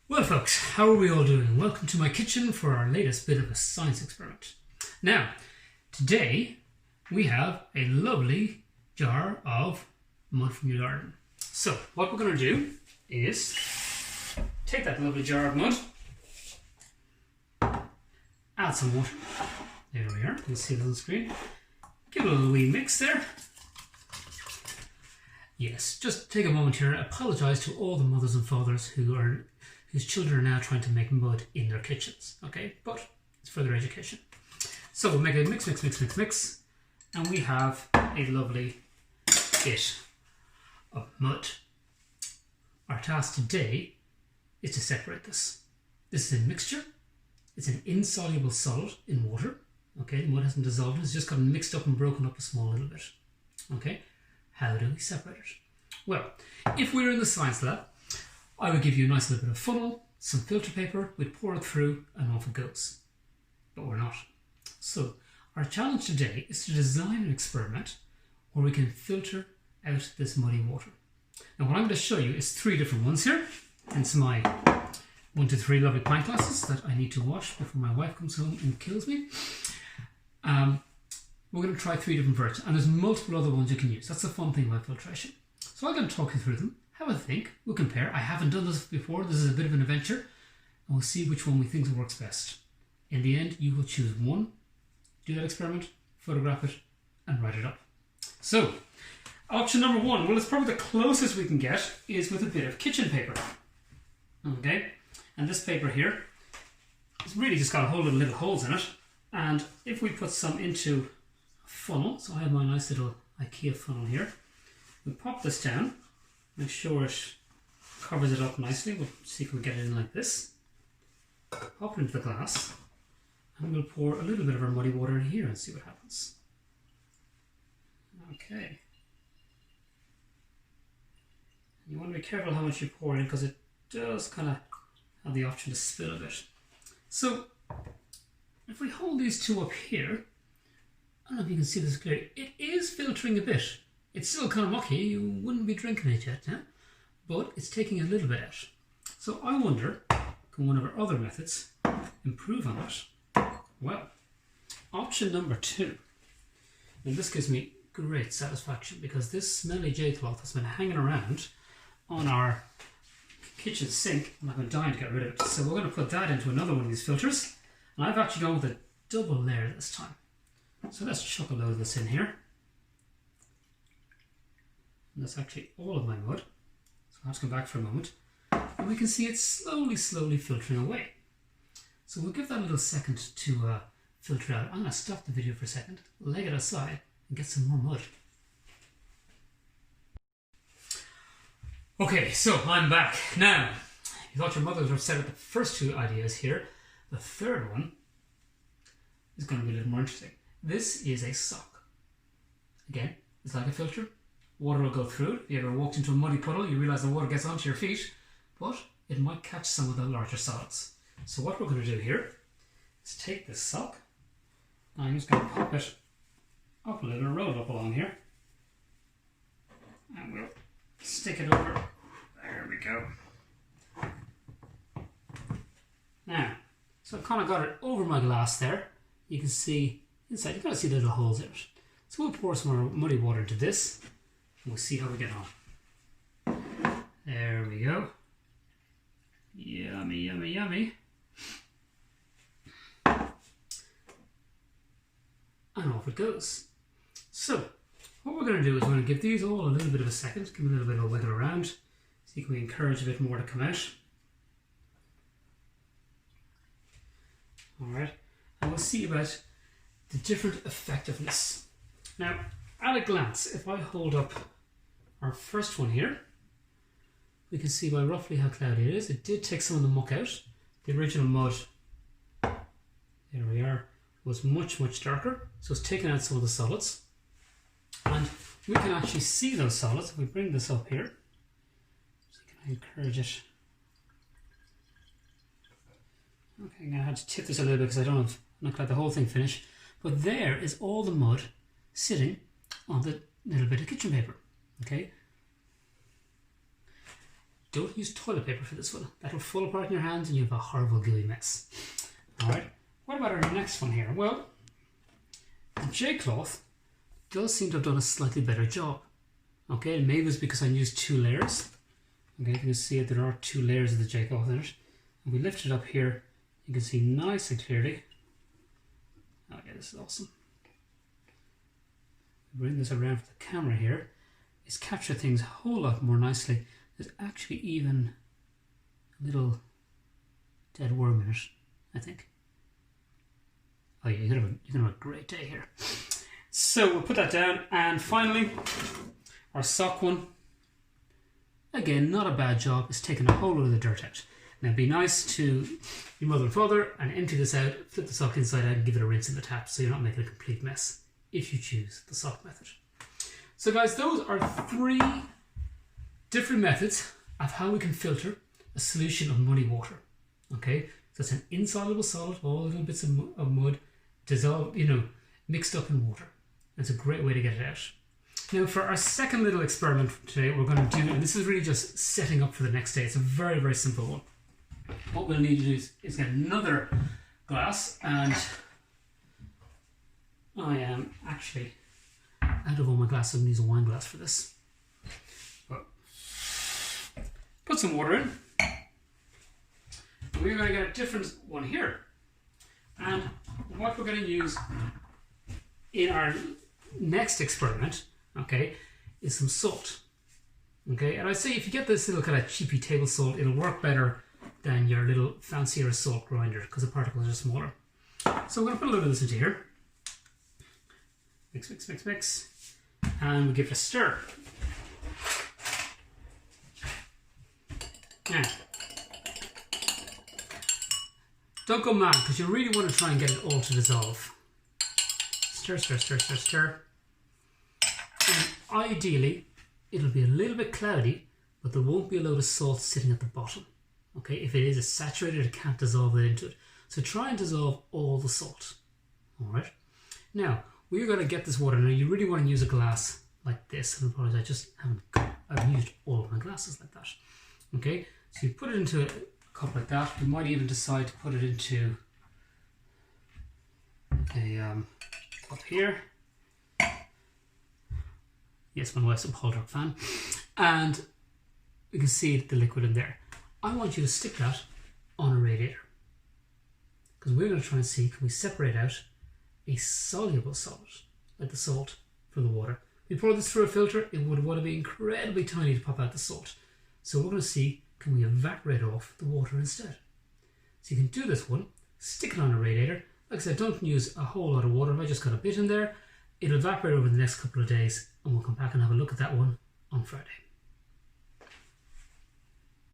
Well folks, how are we all doing? Welcome to my kitchen for our latest bit of a science experiment. Now, today we have a lovely jar of mud from your garden. So, what we're going to do is take that lovely jar of mud, add some water. There we are, you can see it on the screen. Give it a little wee mix there. Yes, just take a moment here. I apologise to all the mothers and fathers whose children are now trying to make mud in their kitchens, okay? But it's for their education. So we'll make a mix, and we have a lovely bit of mud. Our task today is to separate this. This is a mixture. It's an insoluble solid in water, okay? The mud hasn't dissolved, it's just gotten mixed up and broken up a small little bit, okay? How do we separate it? Well, if we were in the science lab, I would give you a nice little bit of funnel, some filter paper, we'd pour it through and off it goes. But we're not. So our challenge today is to design an experiment where we can filter out this muddy water. Now what I'm going to show you is three different ones here. Hence my 1, 2, 3 lovely pint glasses that I need to wash before my wife comes home and kills me. We're going to try three different versions, and there's multiple other ones you can use. That's the fun thing about filtration. So I'm going to talk you through them, have a think, we'll compare. I haven't done this before, this is a bit of an adventure, and we'll see which one we think works best. In the end, you will choose one, do that experiment, photograph it, and write it up. So, option number one, well, it's probably the closest we can get, is with a bit of kitchen paper. Okay, and this paper here, it's really just got a whole lot of little holes in it, and if we put some into funnel, so I have my nice little IKEA funnel here. We'll pop this down, make sure it covers it up nicely. We'll see if we can get it in like this. Pop it into the glass, and we'll pour a little bit of our muddy water in here and see what happens. Okay. You want to be careful how much you pour in because it does kind of have the option to spill a bit. So, if we hold these two up here, I don't know if you can see this clearly. It is filtering a bit. It's still kind of mucky. You wouldn't be drinking it yet, yeah? But it's taking a little bit out. So I wonder, can one of our other methods improve on that? Well, option number two. And this gives me great satisfaction because this smelly J-cloth has been hanging around on our kitchen sink and I've been dying to get rid of it. So we're going to put that into another one of these filters. And I've actually gone with a double layer this time. So let's chuck a load of this in here. And that's actually all of my mud. So I'll have to come back for a moment. And we can see it slowly filtering away. So we'll give that a little second to filter out. I'm going to stop the video for a second, leg it aside, and get some more mud. Okay, so I'm back. Now, you thought your mother was upset at the first two ideas here. The third one is going to be a little more interesting. This is a sock. Again, it's like a filter. Water will go through it. If you ever walked into a muddy puddle, you realise the water gets onto your feet, but it might catch some of the larger solids. So what we're going to do here is take this sock, and I'm just going to pop it up a little, roll it up along here, and we'll stick it over. There we go. Now, so I've kind of got it over my glass there. You can see inside, you've got to see the little holes in it. So we'll pour some more muddy water into this, and we'll see how we get on. There we go. Yummy, yummy, yummy. And off it goes. So, what we're going to do is we're going to give these all a little bit of a second, give them a little bit of a wiggle around, see if we encourage a bit more to come out. Alright, and we'll see about the different effectiveness. Now, at a glance, if I hold up our first one here, we can see by roughly how cloudy it is. It did take some of the muck out. The original mud, there we are, was much darker, so it's taken out some of the solids. And we can actually see those solids if we bring this up here. So can I encourage it? Okay, I'm going to have to tip this a little bit because I don't have not quite the whole thing finished. But there is all the mud sitting on the little bit of kitchen paper. Okay. don't use toilet paper for this one. That'll fall apart in your hands and you have a horrible gooey mess. Alright, what about our next one here? Well, the J-cloth does seem to have done a slightly better job. Okay, and maybe it's because I used 2 layers. Okay, you can see that there are 2 layers of the J-cloth in it. If we lift it up here, you can see nice and clearly. Okay, this is awesome. Bring this around for the camera here. It's captured things a whole lot more nicely. There's actually even a little dead worm in it, I think. Oh yeah, you're gonna have a great day here. So we'll put that down, and finally, our sock one. Again, not a bad job. It's taken a whole lot of the dirt out. Now, be nice to your mother and father and empty this out, flip the sock inside out and give it a rinse in the tap so you're not making a complete mess if you choose the sock method. So guys, those are 3 different methods of how we can filter a solution of muddy water. Okay, so it's an insoluble solid, all little bits of mud, dissolved, mixed up in water. It's a great way to get it out. Now for our second little experiment today, we're going to do, and this is really just setting up for the next day. It's a very, very simple one. What we'll need to do is get another glass, and I am actually out of all my glasses. I'm going to use a wine glass for this. But put some water in. We're going to get a different one here. And what we're going to use in our next experiment, okay, is some salt. Okay, and I'd say if you get this little kind of cheapy table salt, it'll work better than your little fancier salt grinder because the particles are smaller. So we're going to put a little of this into here. Mix, mix, mix, mix. And we'll give it a stir. Now, don't go mad because you really want to try and get it all to dissolve. Stir, stir, stir, stir, stir. And ideally, it'll be a little bit cloudy, but there won't be a load of salt sitting at the bottom. Okay, if it is, it's saturated, it can't dissolve it into it. So try and dissolve all the salt. Alright. Now, we're going to get this water. Now, you really want to use a glass like this. And I apologize, I've used all of my glasses like that. Okay, so you put it into a cup like that. You might even decide to put it into a up here. Yes, my wife's a Poldark fan. And you can see the liquid in there. I want you to stick that on a radiator. Because we're going to try and see, can we separate out a soluble solid, like the salt from the water. If we pour this through a filter, it would want to be incredibly tiny to pop out the salt. So we're going to see, can we evaporate off the water instead? So you can do this one, stick it on a radiator. Like I said, don't use a whole lot of water. If I just got a bit in there, it'll evaporate over the next couple of days, and we'll come back and have a look at that one on Friday.